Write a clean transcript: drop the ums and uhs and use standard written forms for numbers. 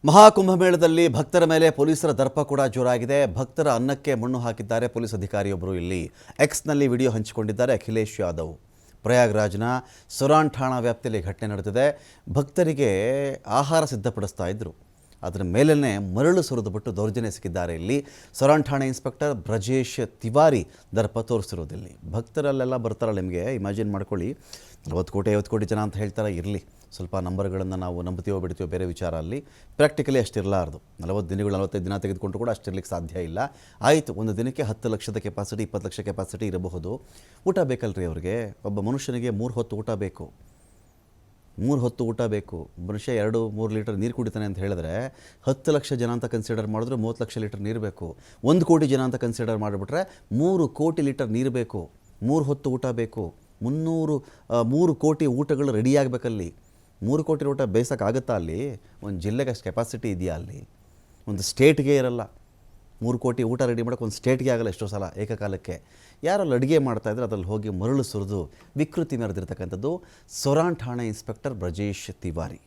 ಮಹಾಕುಂಭಮೇಳದಲ್ಲಿ ಭಕ್ತರ ಮೇಲೆ ಪೊಲೀಸರ ದರ್ಪ ಕೂಡ ಜೋರಾಗಿದೆ. ಭಕ್ತರ ಅನ್ನಕ್ಕೆ ಮಣ್ಣು ಹಾಕಿದ್ದಾರೆ ಪೊಲೀಸ್ ಅಧಿಕಾರಿಯೊಬ್ಬರು. ಇಲ್ಲಿ ಎಕ್ಸ್ನಲ್ಲಿ ವಿಡಿಯೋ ಹಂಚಿಕೊಂಡಿದ್ದಾರೆ ಅಖಿಲೇಶ್ ಯಾದವ್. ಪ್ರಯಾಗ್ರಾಜ್ನ ಸೊರಾನ್ ಠಾಣಾ ವ್ಯಾಪ್ತಿಯಲ್ಲಿ ಘಟನೆ ನಡೆದಿದೆ. ಭಕ್ತರಿಗೆ ಆಹಾರ ಸಿದ್ಧಪಡಿಸ್ತಾ ಇದ್ದರು. ಅದರ ಮೇಲೇ ಮರಳು ಸುರಿದುಬಿಟ್ಟು ದೌರ್ಜನ್ಯ ಸಿಕ್ಕಿದ್ದಾರೆ. ಇಲ್ಲಿ ಸೊರಾನ್ ಠಾಣಾ ಇನ್ಸ್ಪೆಕ್ಟರ್ ಬ್ರಜೇಶ್ ತಿವಾರಿ ದರ್ಪ ತೋರಿಸಿರೋದಿಲ್ಲಿ. ಭಕ್ತರಲ್ಲೆಲ್ಲ ಬರ್ತಾರಲ್ಲ, ನಿಮಗೆ ಇಮ್ಯಾಜಿನ್ ಮಾಡ್ಕೊಳ್ಳಿ, 40 ಕೋಟಿ 50 ಕೋಟಿ ಜನ ಅಂತ ಹೇಳ್ತಾರೆ. ಇರಲಿ, ಸ್ವಲ್ಪ ನಂಬರ್ಗಳನ್ನು ನಾವು ನಂಬ್ತೀವೋ ಬಿಡ್ತೀವೋ ಬೇರೆ ವಿಚಾರ. ಅಲ್ಲಿ ಪ್ರಾಕ್ಟಿಕಲಿ ಅಷ್ಟಿರಲಾರ್ದು. 40 ದಿನಗಳು 45 ದಿನ ತೆಗೆದುಕೊಂಡು ಕೂಡ ಅಷ್ಟಿರ್ಲಿಕ್ಕೆ ಸಾಧ್ಯ ಇಲ್ಲ. ಆಯಿತು, ಒಂದು ದಿನಕ್ಕೆ 10 ಲಕ್ಷದ ಕೆಪಾಸಿಟಿ 20 ಲಕ್ಷ ಕೆಪಾಸಿಟಿ ಇರಬಹುದು. ಊಟ ಬೇಕಲ್ರಿ ಅವ್ರಿಗೆ. ಒಬ್ಬ ಮನುಷ್ಯನಿಗೆ 3 ಹೊತ್ತು ಊಟ ಬೇಕು. 3 ಹೊತ್ತು ಊಟ ಬೇಕು. ಮನುಷ್ಯ 2-3 ಲೀಟರ್ ನೀರು ಕುಡಿತಾನೆ ಅಂತ ಹೇಳಿದ್ರೆ 10 ಲಕ್ಷ ಜನ ಅಂತ ಕನ್ಸಿಡರ್ ಮಾಡಿದ್ರೆ 30 ಲಕ್ಷ ಲೀಟರ್ ನೀರು ಬೇಕು. 1 ಕೋಟಿ ಜನ ಅಂತ ಕನ್ಸಿಡರ್ ಮಾಡಿಬಿಟ್ರೆ 3 ಕೋಟಿ ಲೀಟರ್ ನೀರು ಬೇಕು. 3 ಹೊತ್ತು ಊಟ ಬೇಕು. 3 ಕೋಟಿ ಊಟಗಳು ರೆಡಿ ಆಗಬೇಕಲ್ಲಿ. 3 ಕೋಟಿ ಊಟ ಬೇಯಿಸೋಕ್ಕಾಗುತ್ತಾ ಅಲ್ಲಿ? ಒಂದು ಜಿಲ್ಲೆಗೆ ಅಷ್ಟು ಕೆಪಾಸಿಟಿ ಇದೆಯಾ ಅಲ್ಲಿ? ಒಂದು ಸ್ಟೇಟ್ಗೆ ಇರಲ್ಲ. 3 ಕೋಟಿ ಊಟ ರೆಡಿ ಮಾಡೋಕ್ಕೆ ಒಂದು ಸ್ಟೇಟ್ಗೆ ಆಗಲ್ಲ ಎಷ್ಟೋ ಸಲ ಏಕಕಾಲಕ್ಕೆ. ಯಾರಲ್ಲಿ ಅಡುಗೆ ಮಾಡ್ತಾಯಿದ್ರೆ ಅದರಲ್ಲಿ ಹೋಗಿ ಮರಳು ಸುರಿದು ವಿಕೃತಿ ಮೆರೆದಿರ್ತಕ್ಕಂಥದ್ದು ಸೊರಾನ್ ಠಾಣಾ ಇನ್ಸ್ಪೆಕ್ಟರ್ ಬ್ರಜೇಶ್ ತಿವಾರಿ.